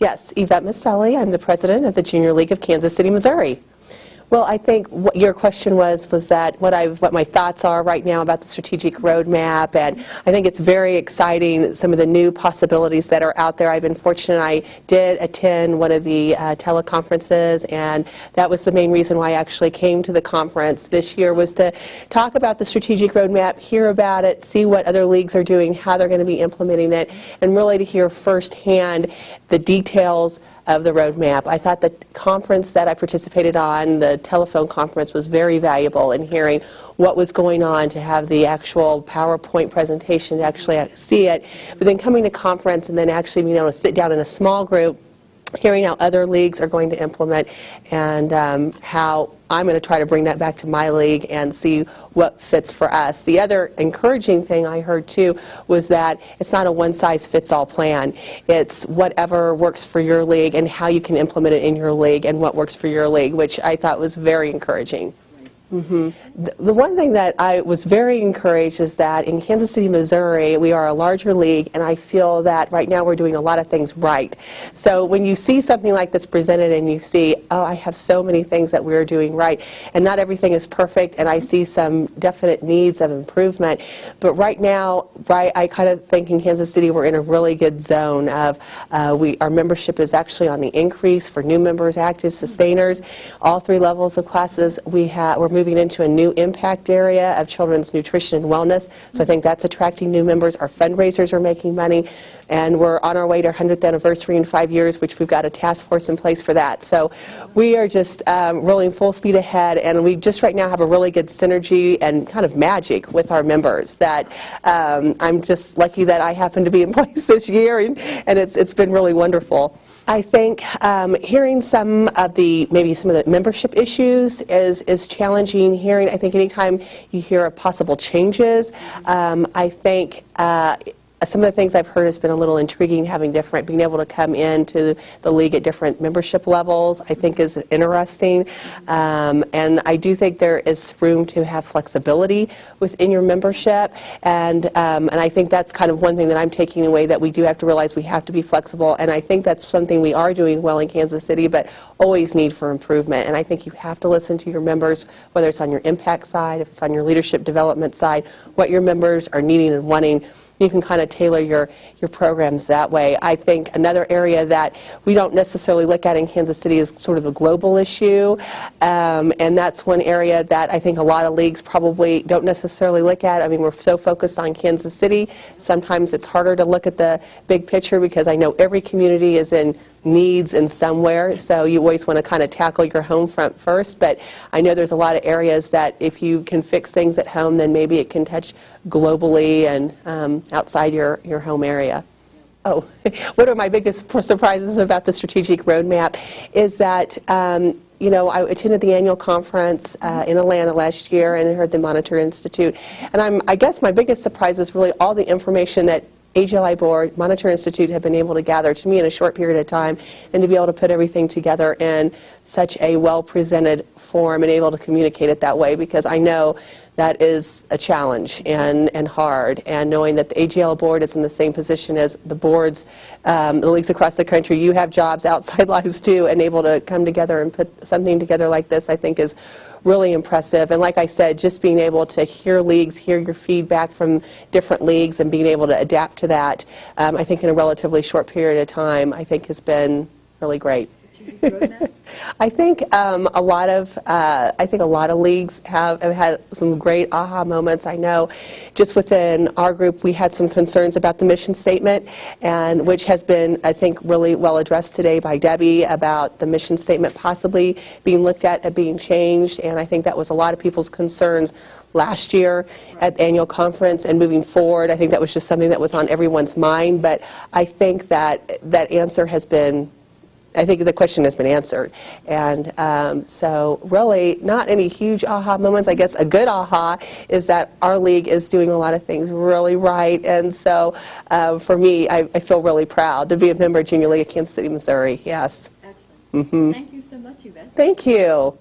Yes, Yvette I'm the president of the Junior League of Kansas City, Missouri. Well, I think what your question was that what my thoughts are right now about the strategic roadmap, and I think it's very exciting, some of the new possibilities that are out there. I've been fortunate. I did attend one of the teleconferences, and that was the main reason why I actually came to the conference this year, was to talk about the strategic roadmap, hear about it, see what other leagues are doing, how they're going to be implementing it, and really to hear firsthand the details of the roadmap. I thought the conference that I participated on, the telephone conference, was very valuable in hearing what was going on, to have the actual PowerPoint presentation, to actually see it, but then coming to conference and then actually being able to sit down in a small group, hearing how other leagues are going to implement, and how I'm going to try to bring that back to my league and see what fits for us. The other encouraging thing I heard too was that it's not a one-size-fits-all plan. It's whatever works for your league and how you can implement it in your league and what works for your league, which I thought was very encouraging. The one thing that I was very encouraged is that in Kansas City, Missouri, we are a larger league, and I feel that right now we're doing a lot of things right. So when you see something like this presented and you see, oh, I have so many things that we're doing right, and not everything is perfect, and I see some definite needs of improvement, but right now, I kind of think in Kansas City we're in a really good zone of our membership is actually on the increase for new members, active, sustainers. All three levels of classes, we're moving into a new impact area of children's nutrition and wellness, so I think that's attracting new members. Our fundraisers are making money, and we're on our way to our 100th anniversary in 5 years, which we've got a task force in place for that. So we are just rolling full speed ahead, and we just right now have a really good synergy and kind of magic with our members that I'm just lucky that I happen to be in place this year, and it's been really wonderful. I think hearing maybe some of the membership issues is challenging. I think anytime you hear of possible changes, I think some of the things I've heard has been a little intriguing, being able to come into the league at different membership levels, I think is interesting. And I do think there is room to have flexibility within your membership. And I think that's kind of one thing that I'm taking away, that we do have to realize we have to be flexible. And I think that's something we are doing well in Kansas City, but always need for improvement. And I think you have to listen to your members, whether it's on your impact side, if it's on your leadership development side, what your members are needing and wanting. You can kind of tailor your programs that way. I think another area that we don't necessarily look at in Kansas City is sort of a global issue, and that's one area that I think a lot of leagues probably don't necessarily look at. I mean, we're so focused on Kansas City, sometimes it's harder to look at the big picture, because I know every community is in needs in somewhere, so you always want to kind of tackle your home front first, but I know there's a lot of areas that if you can fix things at home, then maybe it can touch globally and outside your home area. Oh, one of my biggest surprises about the strategic roadmap is that you know, I attended the annual conference in Atlanta last year and heard the Monitor Institute, and I guess my biggest surprise is really all the information that AJLI Board, Monitor Institute have been able to gather to me in a short period of time, and to be able to put everything together in such a well-presented form and able to communicate it that way, because I know that is a challenge and hard, and knowing that the AJL Board is in the same position as the boards, the leagues across the country, you have jobs, outside lives too, and able to come together and put something together like this, I think is really impressive. And like I said, just being able to hear leagues, hear your feedback from different leagues, and being able to adapt to that, I think in a relatively short period of time, I think has been really great. I think a lot of leagues have had some great aha moments. I know just within our group we had some concerns about the mission statement, and which has been, I think, really well addressed today by Debbie, about the mission statement possibly being looked at and being changed, and I think that was a lot of people's concerns last year at the annual conference, and moving forward I think that was just something that was on everyone's mind, but I think that answer has been, I think the question has been answered. And so really not any huge aha moments. I guess a good aha is that our league is doing a lot of things really right. And so for me, I feel really proud to be a member of Junior League of Kansas City, Missouri. Yes. Excellent. Thank you so much, Yvette. Thank you.